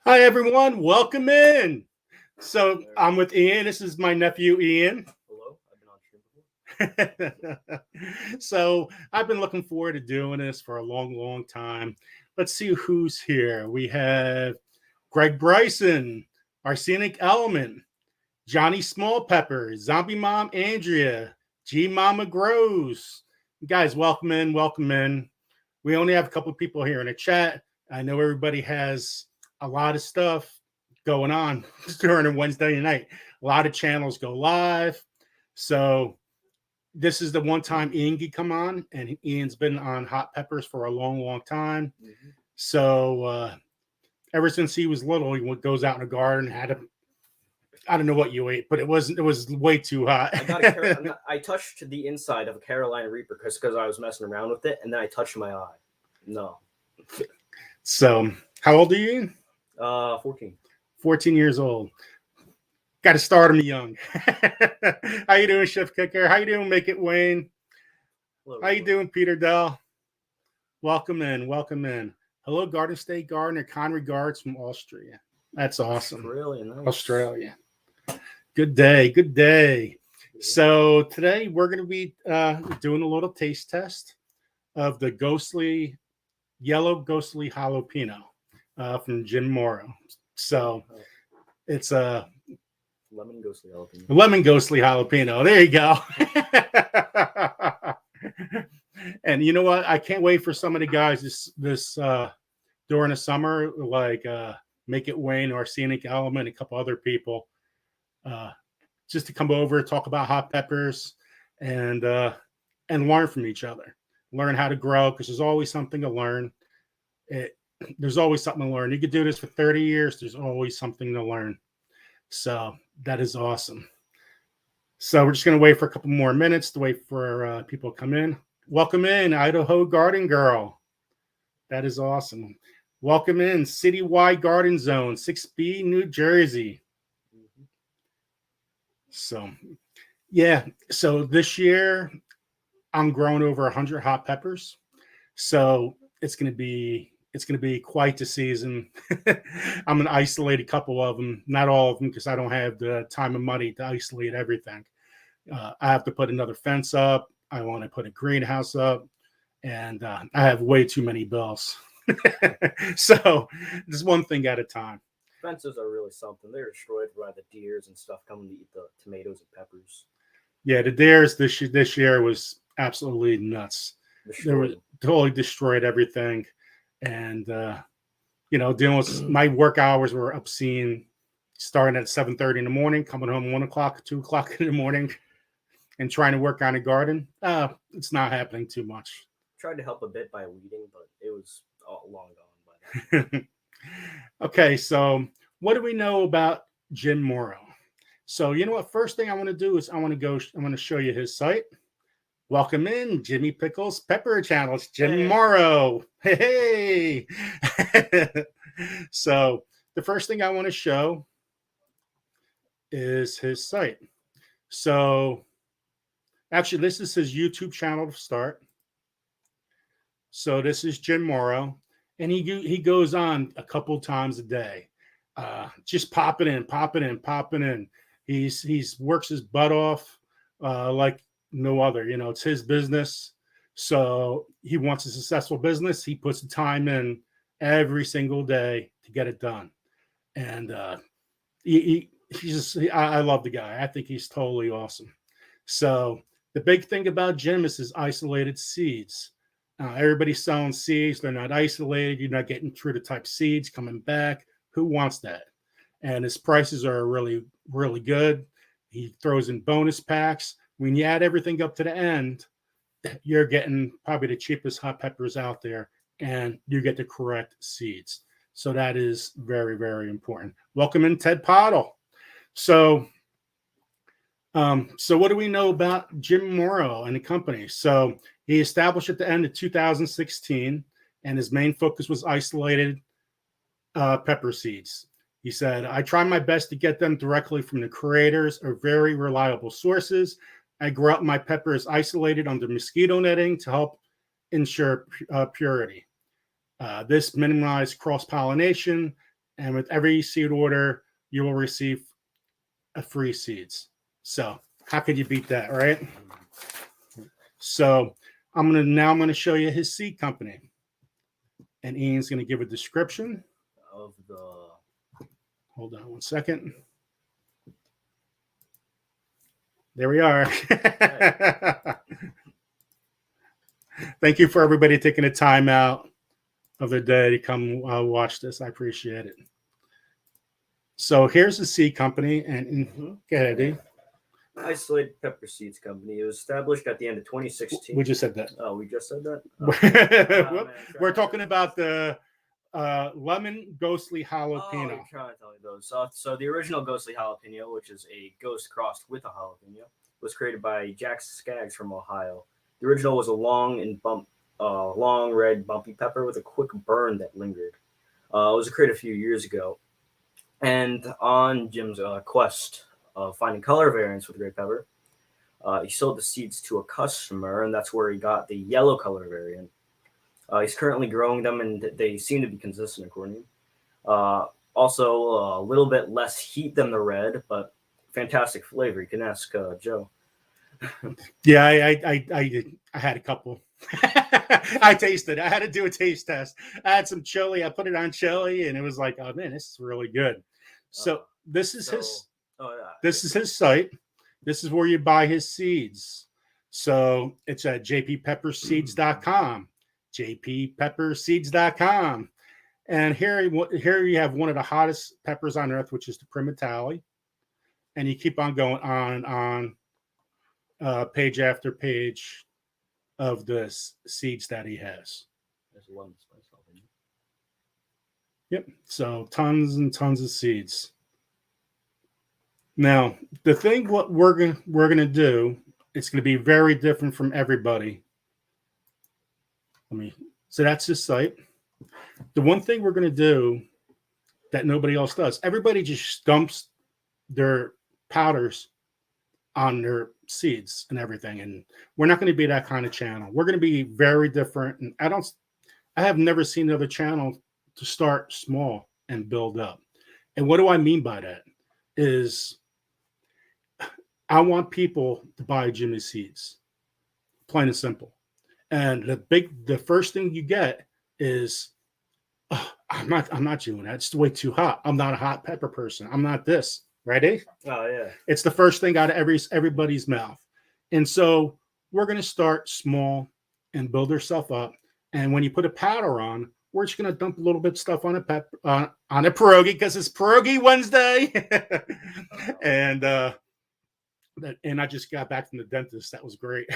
Hi, everyone. Welcome in. So There. I'm with Ian. This is my nephew, Ian. Hello, I've been on stream before. So I've been looking forward to doing this for a long, long time. Let's see who's here. We have Greg Bryson, Arsenic Element, Johnny Small Pepper, Zombie Mom Andrea, G Mama Grows. Guys, welcome in. Welcome in. We only have a couple of people here in the chat. I know everybody has a lot of stuff going on during a Wednesday night. A lot of channels go live. So this is the one time Ian can come on, and Ian's been on Hot Peppers for a long, long time. Mm-hmm. So ever since he was little, he goes out in the garden, had a I don't know what you ate, but it was way too hot. I touched the inside of a Carolina Reaper because I was messing around with it, and then I touched my eye. No. So how old are you? 14. 14 years old. Got to start them young. How you doing, Chef Kicker? How you doing, Make It Wayne? How you doing, Peter Dell? Welcome in. Welcome in. Hello, Garden State Gardener. Kind regards from Austria. That's awesome. Australia, nice. Australia. Good day. Good day. So today we're going to be doing a little taste test of the yellow ghostly jalapeno from Jim Morrow. So it's a lemon ghostly jalapeno. Lemon ghostly jalapeno. There you go. And you know what? I can't wait for some of the guys this during the summer, like Make It Wayne or Scenic Element, a couple other people, just to come over, talk about hot peppers, and learn from each other. Learn how to grow, because there's always something to learn. There's always something to learn. You could do this for 30 years. There's always something to learn. So that is awesome. So we're just going to wait for a couple more minutes to wait for people to come in. Welcome in, Idaho Garden Girl. That is awesome. Welcome in, Citywide Garden Zone, 6B, New Jersey. Mm-hmm. So, yeah. So this year, I'm growing over 100 hot peppers. So it's going to be quite the season. I'm going to isolate a couple of them, not all of them, because I don't have the time and money to isolate everything. I have to put another fence up. I want to put a greenhouse up, and I have way too many bills. So just one thing at a time. Fences are really something. They're destroyed by the deers and stuff coming to eat the tomatoes and peppers. Yeah, the deers this year was absolutely nuts. They were totally destroyed everything. And dealing with my work hours were obscene, starting at 7:30 in the morning, coming home 1 o'clock, 2 o'clock in the morning, and trying to work on a garden. It's not happening too much. Tried to help a bit by weeding, but it was all long gone by then. Okay, so what do we know about Jim Morrow? So you know what? First thing I want to do is I want to show you his site. Welcome in, Jimmy Pickles Pepper Channel. It's Jim Morrow. Hey. So the first thing I want to show is his site. So actually, this is his YouTube channel to start. So this is Jim Morrow, and he goes on a couple times a day, just popping in. He's works his butt off like no other. It's his business, so he wants a successful business. He puts the time in every single day to get it done, and I love the guy. I think he's totally awesome. So the big thing about Jim is his isolated seeds. Everybody's selling seeds. They're not isolated. You're not getting true to type seeds coming back. Who wants that? And his prices are really, really good. He throws in bonus packs. When you add everything up to the end, you're getting probably the cheapest hot peppers out there, and you get the correct seeds. So that is very, very important. Welcome in, Ted Pottle. So what do we know about Jim Morrow and the company? So he established at the end of 2016, and his main focus was isolated pepper seeds. He said, I try my best to get them directly from the creators or very reliable sources. I grow up my peppers isolated under mosquito netting to help ensure purity. This minimized cross-pollination And with every seed order, you will receive a free seeds. So how could you beat that, right? So I'm gonna show you his seed company, and Ian's gonna give a description of the. Hold on 1 second. There we are. Thank you for everybody taking the time out of their day to come watch this. I appreciate it. So here's the seed company, and go ahead, Eddie. Isolated Pepper Seeds Company. It was established at the end of 2016. We just said that. Oh, we just said that? Oh. We're talking about the lemon ghostly jalapeno. Oh, you're trying to tell me those. So the original ghostly jalapeno, which is a ghost crossed with a jalapeno, was created by Jack Skaggs from Ohio. The original was a long red bumpy pepper with a quick burn that lingered. It was created a few years ago. And on Jim's quest of finding color variants with great pepper, he sold the seeds to a customer, and that's where he got the yellow color variant. He's currently growing them, and they seem to be consistent according to him. Also, a little bit less heat than the red, but fantastic flavor. You can ask Joe. Yeah, I had a couple. I tasted. I had to do a taste test. I had some chili. I put it on chili, and it was like, oh man, this is really good. So this is his. This is his site. This is where you buy his seeds. So it's at jppepperseeds.com. jppepperseeds.com. And here you have one of the hottest peppers on earth, which is the primatale. And you keep on going on and on, page after page of the seeds that he has. There's a lemon spice. Yep. So tons and tons of seeds. Now, the thing what we're gonna do, it's gonna be very different from everybody. So that's his site. The one thing we're gonna do that nobody else does, everybody just dumps their powders on their seeds and everything, and we're not going to be that kind of channel. We're going to be very different, and I have never seen another channel to start small and build up. And what do I mean by that is I want people to buy Jimmy seeds, plain and simple. And the first thing you get is, oh, I'm not doing that. It's way too hot. I'm not a hot pepper person. I'm not this. Ready? Oh yeah. It's the first thing out of everybody's mouth. And so we're going to start small and build ourselves up. And when you put a powder on, we're just going to dump a little bit of stuff on a pierogi because it's Pierogi Wednesday. And I just got back from the dentist. That was great.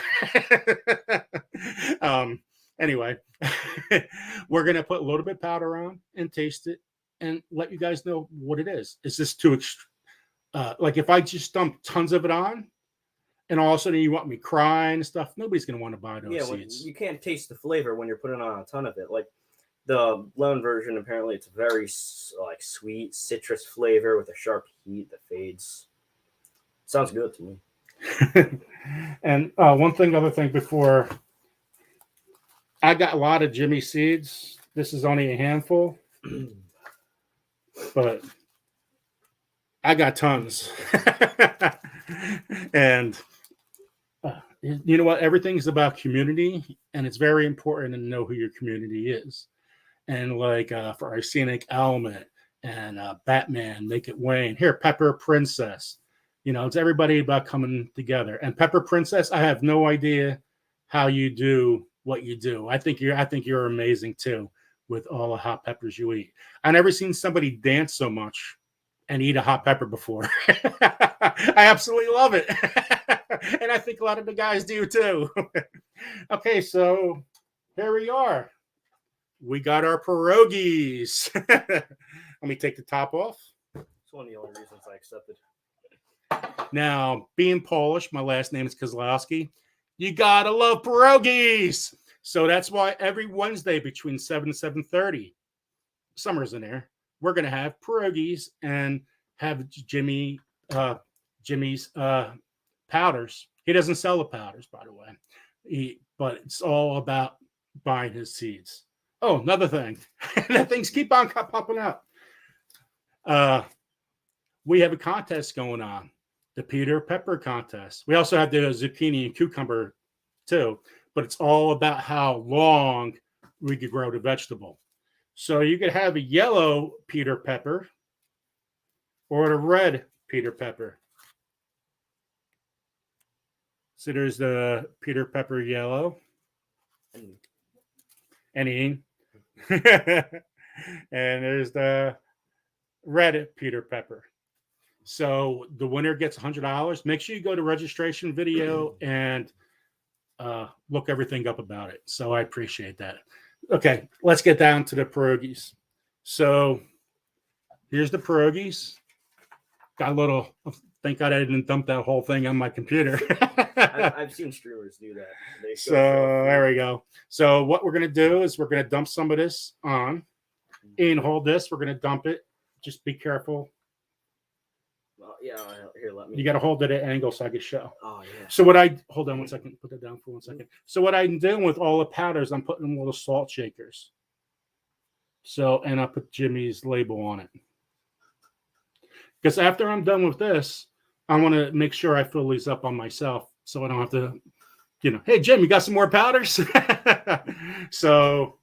Anyway, we're going to put a little bit of powder on and taste it and let you guys know what it is. Is this too extreme? Like if I just dump tons of it on and all of a sudden you want me crying and stuff, nobody's going to want to buy those seeds. You can't taste the flavor when you're putting on a ton of it. Like the lemon version, apparently it's very like sweet citrus flavor with a sharp heat that fades. Sounds good to me. And other thing before, I got a lot of Jimmy seeds. This is only a handful, but I got tons. And you know what? Everything's about community, and it's very important to know who your community is. And like for our scenic element and Batman, Make It Wayne. Here, Pepper Princess. You know, it's everybody about coming together. And Pepper Princess, I have no idea how you do what you do. I think you're amazing too with all the hot peppers you eat. I've never seen somebody dance so much and eat a hot pepper before. I absolutely love it. And I think a lot of the guys do too. Okay, so here we are. We got our pierogis. Let me take the top off. It's one of the only reasons I accepted. Now, being Polish, my last name is Kozlowski. You gotta love pierogis. So that's why every Wednesday between 7 and 7:30, summer's in there, we're gonna have pierogis and have Jimmy's powders. He doesn't sell the powders, by the way. But it's all about buying his seeds. Oh, another thing. That things keep on popping up. We have a contest going on, the Peter Pepper contest. We also have the zucchini and cucumber too, but it's all about how long we could grow the vegetable. So you could have a yellow Peter Pepper or the red Peter Pepper. So there's the Peter Pepper yellow. And there's the red Peter Pepper. So the winner gets $100. Make sure you go to registration video and look everything up about it. So I appreciate that. Okay, let's get down to the pierogis. So here's the pierogis. Got a little. Thank God I didn't dump that whole thing on my computer. I've seen streamers do that. So there we go. So what we're gonna do is we're gonna dump some of this on. And hold this. We're gonna dump it. Just be careful. Well, yeah. Here, let me. You got to hold it at an angle so I can show. Oh yeah. So hold on 1 second. Put that down for 1 second. So what I'm doing with all the powders, I'm putting them little salt shakers. So and I put Jimmy's label on it. Because after I'm done with this, I want to make sure I fill these up on myself so I don't have to, hey, Jim, you got some more powders? So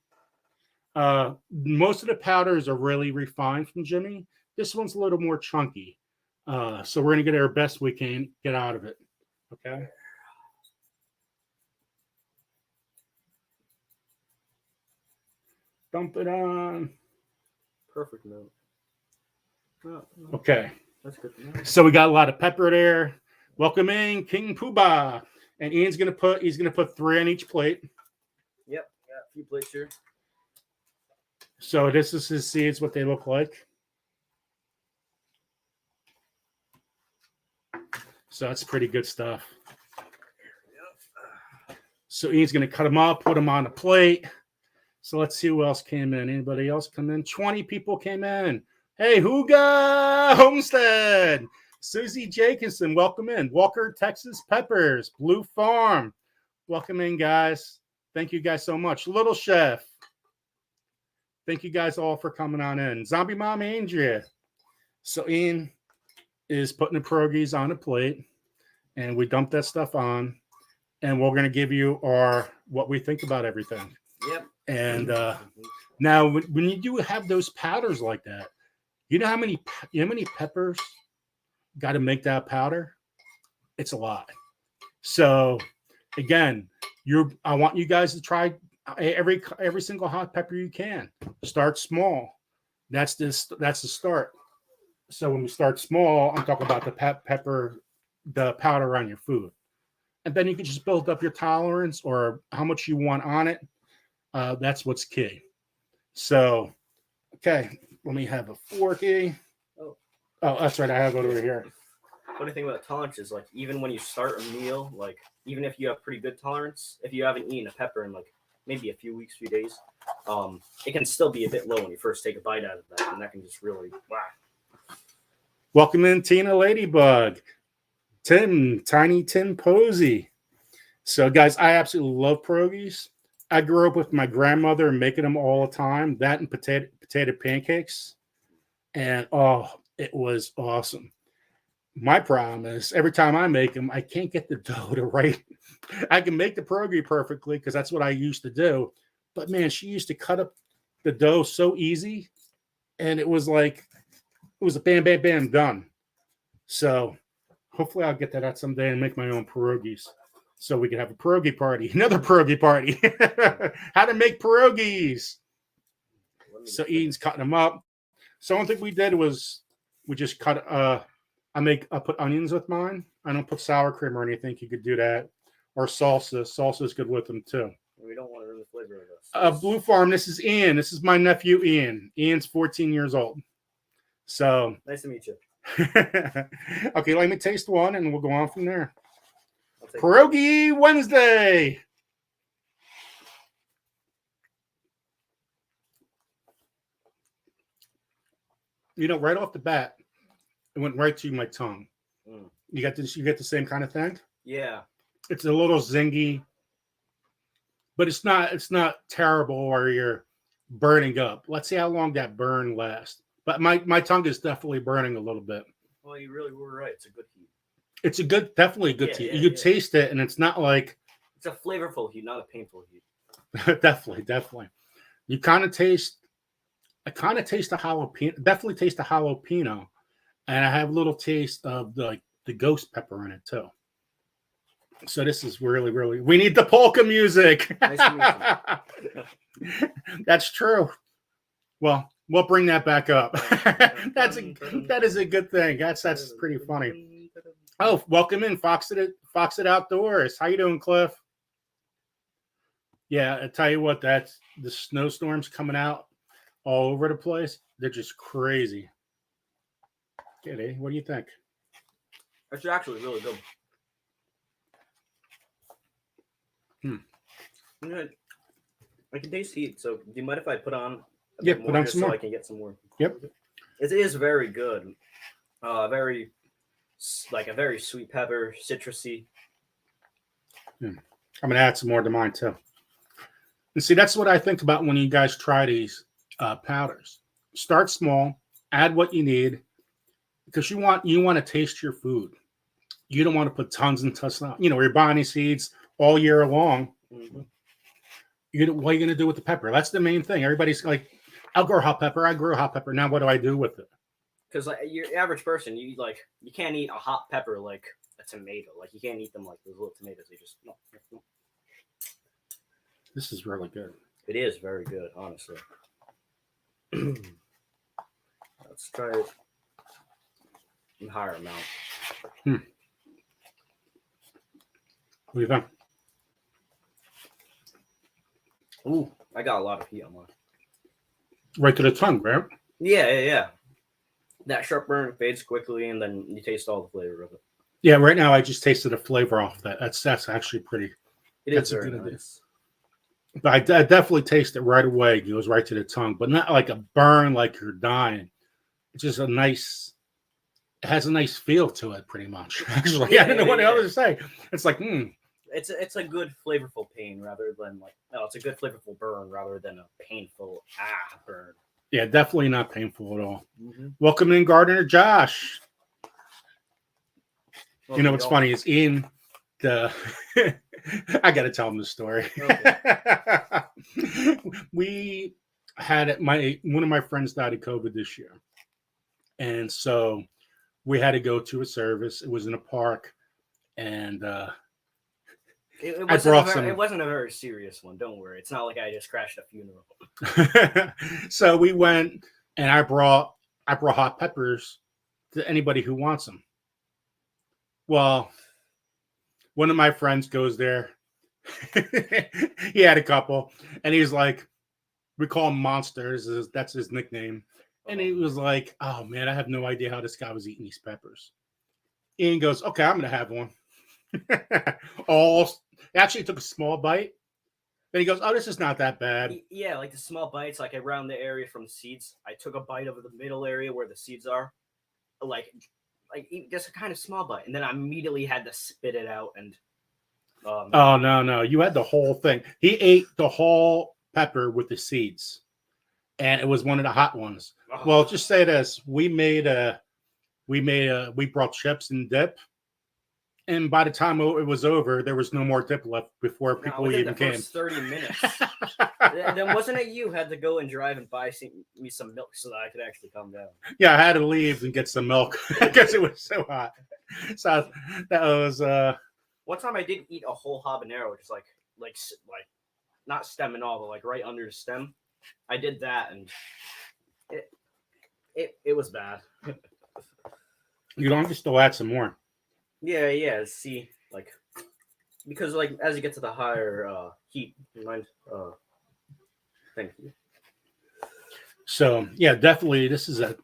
most of the powders are really refined from Jimmy. This one's a little more chunky. So we're going to get our best we can get out of it. Okay. Dump it on. Perfect note. Okay. That's good to know. So we got a lot of pepper there. Welcome in King Poobah. And Ian's gonna put 3 on each plate. Yep, got a few plates here. So this is his seeds, what they look like. So that's pretty good stuff. So Ian's gonna cut them up, put them on a plate. So let's see who else came in. Anybody else come in? 20 people came in. Hey, Huga Homestead, Susie Jacobson, welcome in. Walker, Texas Peppers, Blue Farm, welcome in, guys. Thank you guys so much. Little Chef, thank you guys all for coming on in. Zombie Mom Andrea. So Ian is putting the pierogis on a plate, and we dump that stuff on, and we're going to give you what we think about everything. Yep. And now, when you do have those powders like that, you know how many peppers got to make that powder? It's a lot. So again, I want you guys to try every single hot pepper you can. Start small. That's the start. So when we start small, I'm talking about the powder on your food, and then you can just build up your tolerance or how much you want on it. That's what's key. So, okay. Let me have a forky. Oh, that's right. I have it over here. Funny thing about tolerance is, like, even when you start a meal, like, even if you have pretty good tolerance, if you haven't eaten a pepper in, like, maybe a few weeks, few days, it can still be a bit low when you first take a bite out of that, and that can just really, wow. Welcome in, Tina Ladybug. Tiny Tim Posey. So, guys, I absolutely love pierogis. I grew up with my grandmother making them all the time, that and potato pancakes. And, it was awesome. My problem is every time I make them, I can't get the dough to right. I can make the pierogi perfectly because that's what I used to do. But, man, she used to cut up the dough so easy. And it was a bam, bam, bam, done. So hopefully I'll get that out someday and make my own pierogis. So we can have a pierogi party, another pierogi party. How to make pierogis. So Ian's cutting them up. So one thing we did was we just cut. I put onions with mine. I don't put sour cream or anything. You could do that, or salsa. Salsa is good with them too. We don't want to ruin the flavor of this. Blue Farm. This is Ian. This is my nephew Ian. Ian's 14 years old. So nice to meet you. Okay, let me taste one, and we'll go on from there. Pierogi Wednesday. Right off the bat, it went right to my tongue. You get the same kind of thing? Yeah. It's a little zingy, but it's not terrible or you're burning up. Let's see how long that burn lasts. But my tongue is definitely burning a little bit. Well, you really were right. It's a good heat. It's definitely a good Yeah, tea. yeah, You yeah. taste it, and it's not like It's a flavorful heat, not a painful heat. definitely. You kind of taste. I kind of taste the jalapeno. Definitely taste the jalapeno, and I have a little taste of the ghost pepper in it too. So this is really. We need the polka music. Nice to meet That's true. Well, we'll bring that back up. That is a good thing. That's pretty funny. Oh, welcome in, Foxit Outdoors. How you doing, Cliff? Yeah, I tell you what, that's the snowstorms coming out all over the place. They're just crazy. Okay, what do you think? It's actually really good. I can taste heat. So, do you mind if I put on a bit more put on just some so more. I can get some more? Yep. It is very good. Very like a very sweet pepper, citrusy. I'm gonna add some more to mine too. And see, that's what I think about when you guys try these powders. Start small, add what you need, because you want to taste your food. You don't want to put tons and tons. You're buying these seeds all year long. Mm-hmm. What are you gonna do with the pepper? That's the main thing. Everybody's like, I'll grow hot pepper. I grow hot pepper. Now what do I do with it? Because like your average person, you can't eat a hot pepper like a tomato. Like you can't eat them like those little tomatoes. They just no. This is really good. It is very good, honestly. Let's try it in higher amount. What do you think? Ooh, I got a lot of heat on mine. Right to the tongue, right? Yeah. That sharp burn fades quickly, and then you taste all the flavor of it. Yeah, right now I just tasted the flavor off that. That's actually pretty. It is very nice. But I definitely taste it right away. It goes right to the tongue, but not like a burn, like you're dying. It's just it has a nice feel to it, pretty much. Actually, I don't know what else to say. It's like, It's a good flavorful pain rather than it's a good flavorful burn rather than a painful burn. Yeah, definitely not painful at all. Mm-hmm. Welcome in, Gardener Josh. Well, you know what's funny is Ian. I got to tell him the story. Okay. We had one of my friends died of COVID this year, and so we had to go to a service. It was in a park, and it wasn't a very serious one. Don't worry. It's not like I just crashed a funeral. So we went, and I brought hot peppers to anybody who wants them. Well, one of my friends goes there. He had a couple, and he's like, we call him Monsters. That's his nickname. And he was like, oh man, I have no idea how this guy was eating these peppers. Ian goes, okay, I'm going to have one. Actually took a small bite. Then he goes, oh, this is not that bad. Yeah, like the small bites, like around the area from the seeds. I took a bite of the middle area where the seeds are. Like just a kind of small bite. And then I immediately had to spit it out. And oh, no. You had the whole thing. He ate the whole pepper with the seeds. And it was one of the hot ones. Oh. Well, just say this. We brought chips and dip. And by the time it was over, there was no more dip left before people even came. 30 minutes. Then wasn't it you had to go and drive and buy me some milk so that I could actually calm down? Yeah, I had to leave and get some milk because it was so hot. So that was. One time I did eat a whole habanero, just like not stem and all, but like right under the stem. I did that, and it was bad. You don't have to still add some more. Yeah. See, because as you get to the higher heat, you mind? Thank you. So yeah, definitely, this is a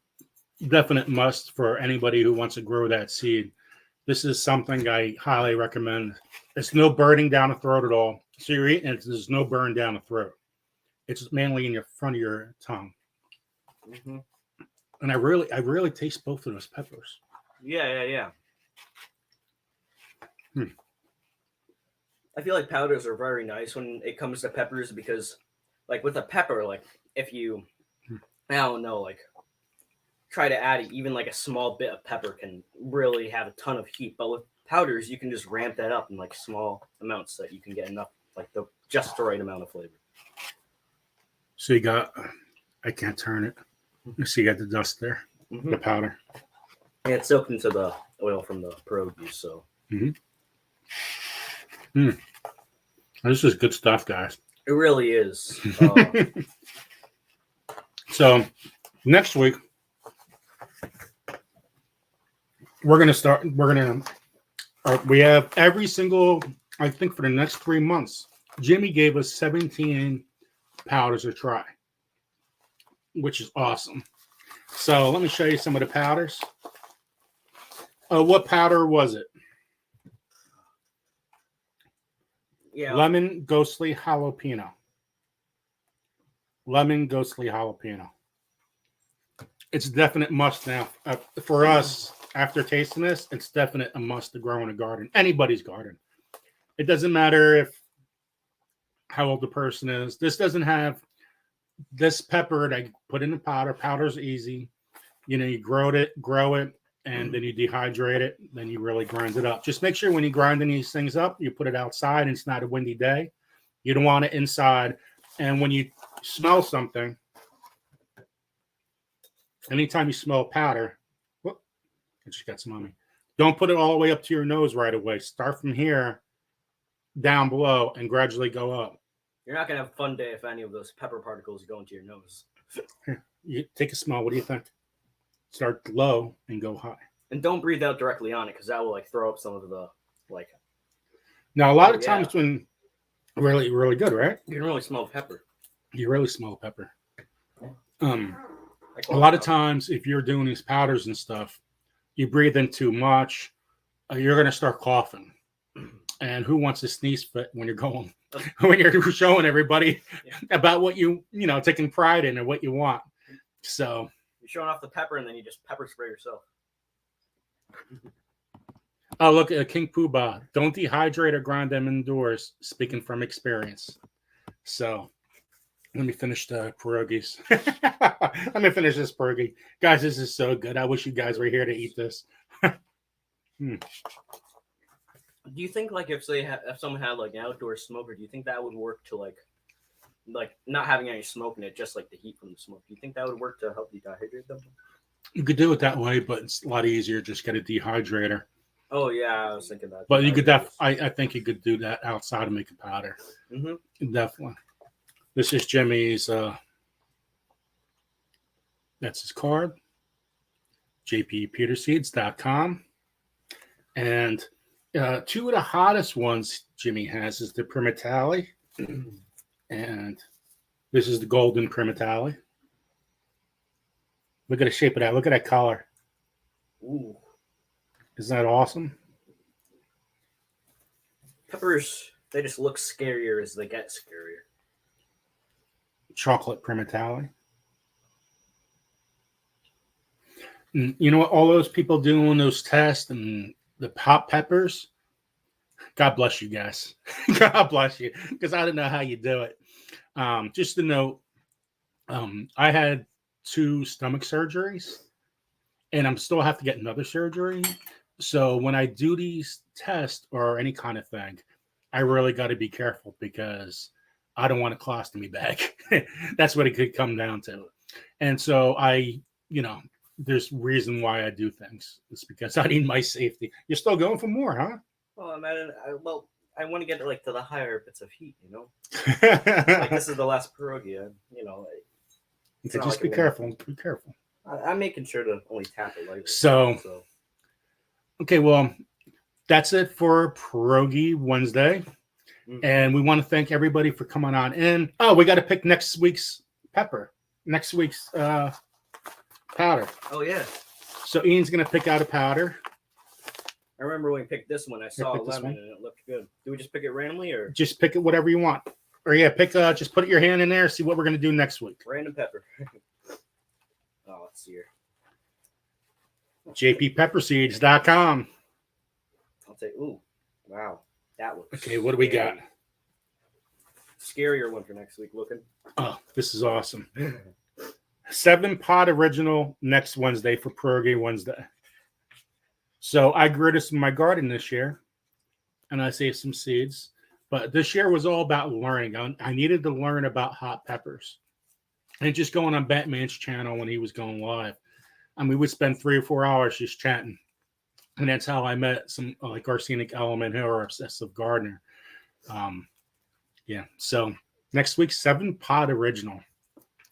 definite must for anybody who wants to grow that seed. This is something I highly recommend. It's no burning down the throat at all. So you're eating it, there's no burn down the throat. It's mainly in your front of your tongue. Mm-hmm. And I really taste both of those peppers. Yeah. I feel like powders are very nice when it comes to peppers because, with a pepper, if you, I don't know, try to add even like a small bit of pepper can really have a ton of heat. But with powders, you can just ramp that up in like small amounts that you can get enough, like just the right amount of flavor. So you got, I can't turn it. So you got the dust there, Mm-hmm. the powder. And it's soaked into the oil from the pierogis, so. This is good stuff, guys. It really is. So next week, we're going to start, we have every single, I think for the next 3 months, Jimmy gave us 17 powders to try, which is awesome. So let me show you some of the powders. What powder was it? Yeah. Lemon ghostly jalapeno. Lemon ghostly jalapeno. It's a definite must now. For us, after tasting this, it's definite a must to grow in a garden. Anybody's garden. It doesn't matter how old the person is. This doesn't have this pepper that you put in the powder. Powder's easy. You grow it, and then you dehydrate it. Then you really grind it up. Just make sure when you're grinding these things up, you put it outside and it's not a windy day. You don't want it inside. And when you smell something, anytime you smell powder, I just got some on me. Don't put it all the way up to your nose right away. Start from here down below and gradually go up. You're not going to have a fun day if any of those pepper particles go into your nose. Here, you take a smell. What do you think? Start low and go high. And don't breathe out directly on it because that will like throw up some of the like. Now, a lot of times when really, really good, right? You can really smell pepper. You really smell pepper. A lot of times if you're doing these powders and stuff, you breathe in too much, you're going to start coughing. And who wants to sneeze fit when you're going, when you're showing everybody about what taking pride in and what you want. So you're showing off the pepper and then you just pepper spray yourself. Oh, look at King Poobah. Don't dehydrate or grind them indoors. Speaking from experience. So let me finish the pierogis. Let me finish this pierogi. Guys, this is so good. I wish you guys were here to eat this. Do you think like if someone had like an outdoor smoker, do you think that would work to like not having any smoke in it, just like the heat from the smoke? Do you think that would work to help dehydrate them? You could do it that way, but it's a lot easier. Just get a dehydrator. Oh yeah, I was thinking that. But you could I think you could do that outside and make a powder. Mm-hmm. Definitely. This is Jimmy's. That's his card. jppeterseeds.com. And two of the hottest ones Jimmy has is the Primatale. And this is the golden Primatale. Look at the shape of that. Look at that color. Ooh. Isn't that awesome? Peppers, they just look scarier as they get scarier. Chocolate Primatale. And you know what? All those people doing those tests and the pop peppers, God bless you guys. God bless you. Because I don't know how you do it. Just to note, I had 2 stomach surgeries and I'm still have to get another surgery. So when I do these tests or any kind of thing, I really got to be careful because I don't want a colostomy bag. That's what it could come down to. And so there's reason why I do things. It's because I need my safety. You're still going for more, huh? Well, I want to get to the higher bits of heat, like this is the last pierogi, just be careful. Be careful. I'm making sure to only tap it lightly. So. Okay, well, that's it for Pierogi Wednesday. Mm-hmm. And we want to thank everybody for coming on in. Oh, we got to pick next week's pepper. Next week's powder. Oh, yeah. So Ian's going to pick out a powder. I remember when we picked this one, I saw a lemon and it looked good. Do we just pick it randomly or? Just pick it whatever you want. Or just put your hand in there, see what we're going to do next week. Random pepper. Oh, let's see here. jppepperseeds.com. I'll take. Ooh, wow, that looks. Okay, what do we got? Scarier one for next week. Looking. Oh, this is awesome. 7-pot original next Wednesday for Pierogi Wednesday. So I grew this in my garden this year, and I saved some seeds. But this year was all about learning. I needed to learn about hot peppers. And just going on Batman's channel when he was going live. We would spend 3 or 4 hours just chatting. And that's how I met some like Arsenic Element who are obsessive gardener. Yeah. So next week, 7-pot original.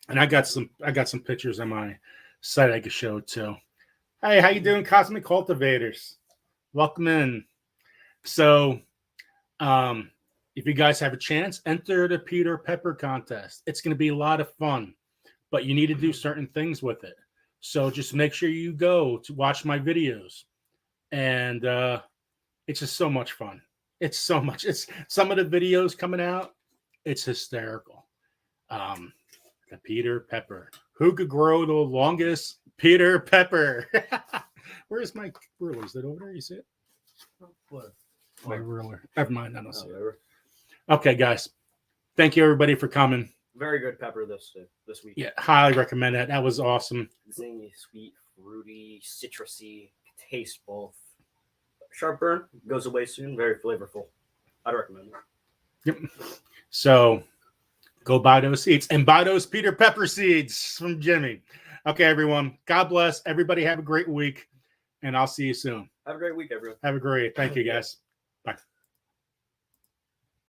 And I got some pictures on my site I could show too. Hey, how you doing, Cosmic Cultivators? Welcome in. So if you guys have a chance, enter the Peter Pepper contest. It's going to be a lot of fun, but you need to do certain things with it. So just make sure you go to watch my videos. And it's just so much fun. It's so much. It's some of the videos coming out. It's hysterical. The Peter Pepper. Who could grow the longest Peter Pepper? Where's my ruler? Is that over there? You see it? What? My ruler. Never mind. I don't see it. Whatever. Okay, guys. Thank you, everybody, for coming. Very good pepper this week. Yeah, highly recommend that. That was awesome. Zingy, sweet, fruity, citrusy. Taste both. Sharp burn goes away soon. Very flavorful. I'd recommend it. Yep. So go buy those seeds and buy those Peter Pepper seeds from Jimmy. Okay, everyone. God bless. Everybody have a great week, and I'll see you soon. Have a great week, everyone. Have a great. Thank you, guys.